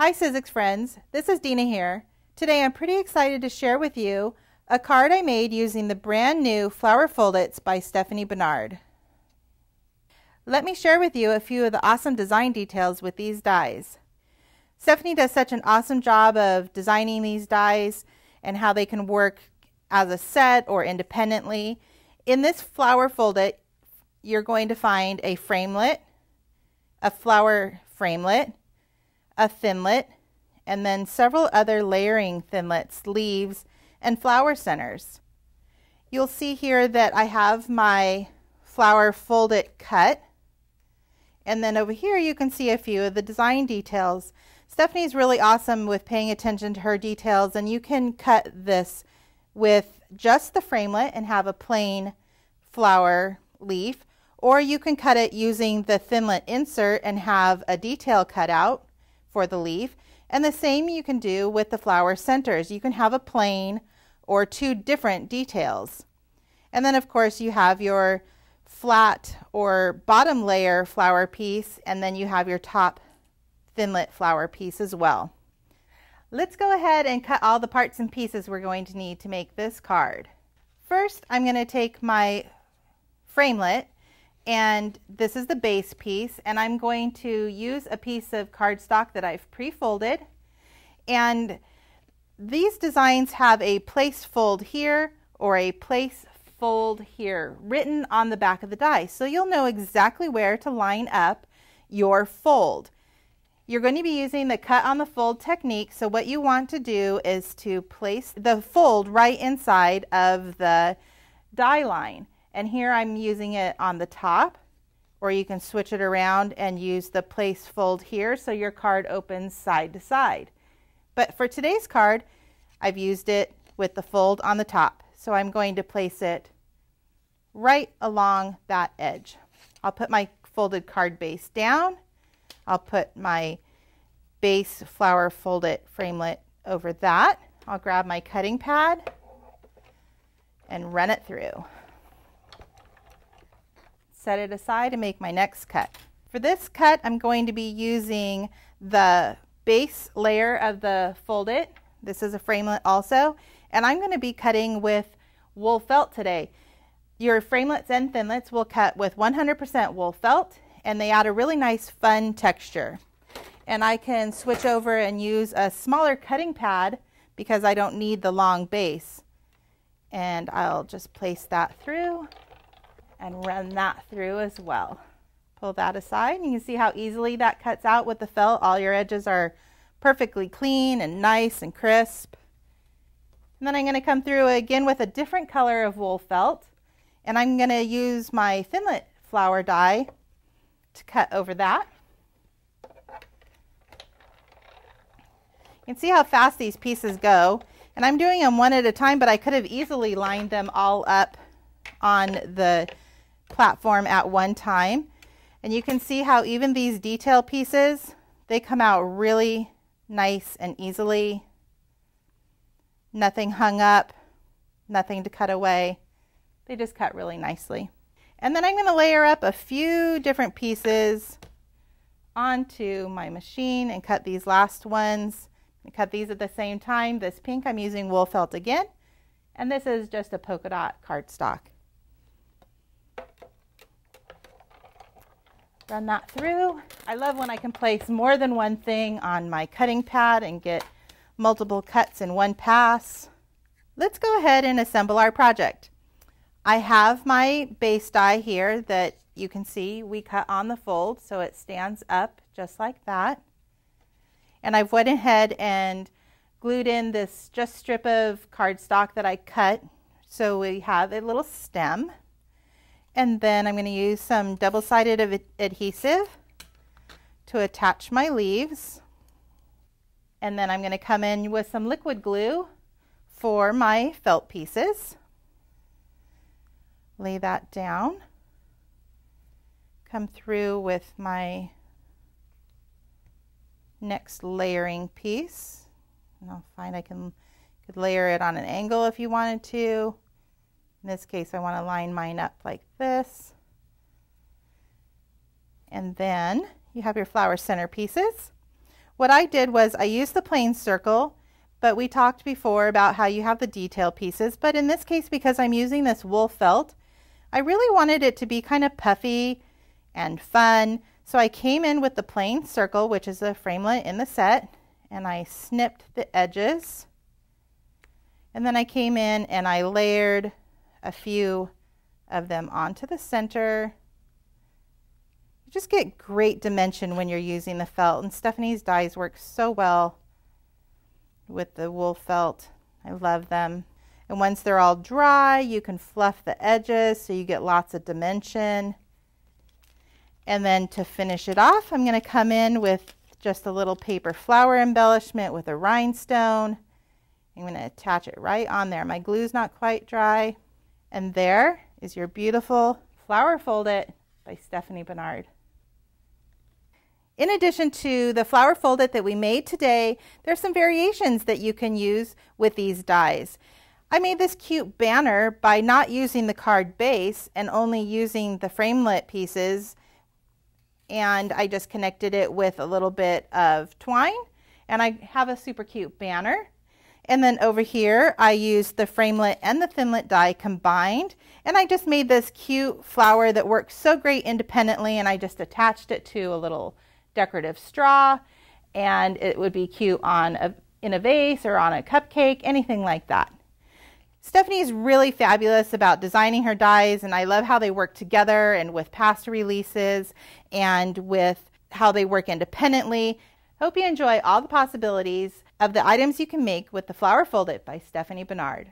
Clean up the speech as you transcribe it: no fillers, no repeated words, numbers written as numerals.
Hi Sizzix friends, this is Deena here. Today I'm pretty excited to share with you a card I made using the brand new Flower Foldits by Stephanie Bernard. Let me share with you a few of the awesome design details with these dies. Stephanie does such an awesome job of designing these dies and how they can work as a set or independently. In this flower foldit, you're going to find a framelit, a flower framelit, a thinlet, and then several other layering thinlets, leaves, and flower centers. You'll see here that I have my flower foldit cut, and then over here you can see a few of the design details. Stephanie's really awesome with paying attention to her details, and you can cut this with just the framelit and have a plain flower leaf, or you can cut it using the thinlet insert and have a detail cut out for the leaf. And the same you can do with the flower centers. You can have a plain or two different details. And then of course you have your flat or bottom layer flower piece, and then you have your top thinlet flower piece as well. Let's go ahead and cut all the parts and pieces we're going to need to make this card. First, I'm going to take my framelit, and this is the base piece, and I'm going to use a piece of cardstock that I've pre-folded. And these designs have a place fold here or a place fold here written on the back of the die, so you'll know exactly where to line up your fold. You're going to be using the cut on the fold technique, so what you want to do is to place the fold right inside of the die line. And here I'm using it on the top, or you can switch it around and use the place fold here so your card opens side to side. But for today's card, I've used it with the fold on the top. So I'm going to place it right along that edge. I'll put my folded card base down. I'll put my base flower foldit framelit over that. I'll grab my cutting pad and run it through. Set it aside and make my next cut. For this cut, I'm going to be using the base layer of the foldit. This is a framelit also, and I'm going to be cutting with wool felt today. Your framelits and thinlets will cut with 100% wool felt, and they add a really nice fun texture. And I can switch over and use a smaller cutting pad because I don't need the long base. And I'll just place that through and run that through as well. Pull that aside, and you can see how easily that cuts out with the felt. All your edges are perfectly clean and nice and crisp. And then I'm going to come through again with a different color of wool felt, and I'm going to use my thinlet flower die to cut over that. You can see how fast these pieces go, and I'm doing them one at a time, but I could have easily lined them all up on the platform at one time. And you can see how even these detail pieces, they come out really nice and easily. Nothing hung up, nothing to cut away. They just cut really nicely. And then I'm going to layer up a few different pieces onto my machine and cut these last ones. And cut these at the same time. This pink I'm using wool felt again, and this is just a polka dot cardstock. Run that through. I love when I can place more than one thing on my cutting pad and get multiple cuts in one pass. Let's go ahead and assemble our project. I have my base die here that you can see we cut on the fold so it stands up just like that. And I've went ahead and glued in this just strip of cardstock that I cut so we have a little stem. And then I'm going to use some double-sided adhesive to attach my leaves. And then I'm going to come in with some liquid glue for my felt pieces. Lay that down. Come through with my next layering piece. And I'll find I could layer it on an angle if you wanted to. In this case, I want to line mine up like this. And then you have your flower center pieces. What I did was I used the plain circle, but we talked before about how you have the detail pieces, but in this case, because I'm using this wool felt, I really wanted it to be kind of puffy and fun. So I came in with the plain circle, which is a framelit in the set, and I snipped the edges. And then I came in and I layered a few of them onto the center. You just get great dimension when you're using the felt, and Stephanie's dies work so well with the wool felt. I love them. And once they're all dry, you can fluff the edges so you get lots of dimension. And then to finish it off, I'm going to come in with just a little paper flower embellishment with a rhinestone. I'm going to attach it right on there. My glue's not quite dry. And there is your beautiful Flower Fold It by Stephanie Bernard. In addition to the Flower Fold It that we made today, there's some variations that you can use with these dies. I made this cute banner by not using the card base and only using the framelit pieces, and I just connected it with a little bit of twine, and I have a super cute banner. And then over here, I used the framelit and the thinlit die combined, and I just made this cute flower that works so great independently, and I just attached it to a little decorative straw, and it would be cute on in a vase or on a cupcake, anything like that. Stephanie is really fabulous about designing her dies, and I love how they work together and with past releases and with how they work independently. Hope you enjoy all the possibilities of the items you can make with the Flower Fold It by Stephanie Bernard.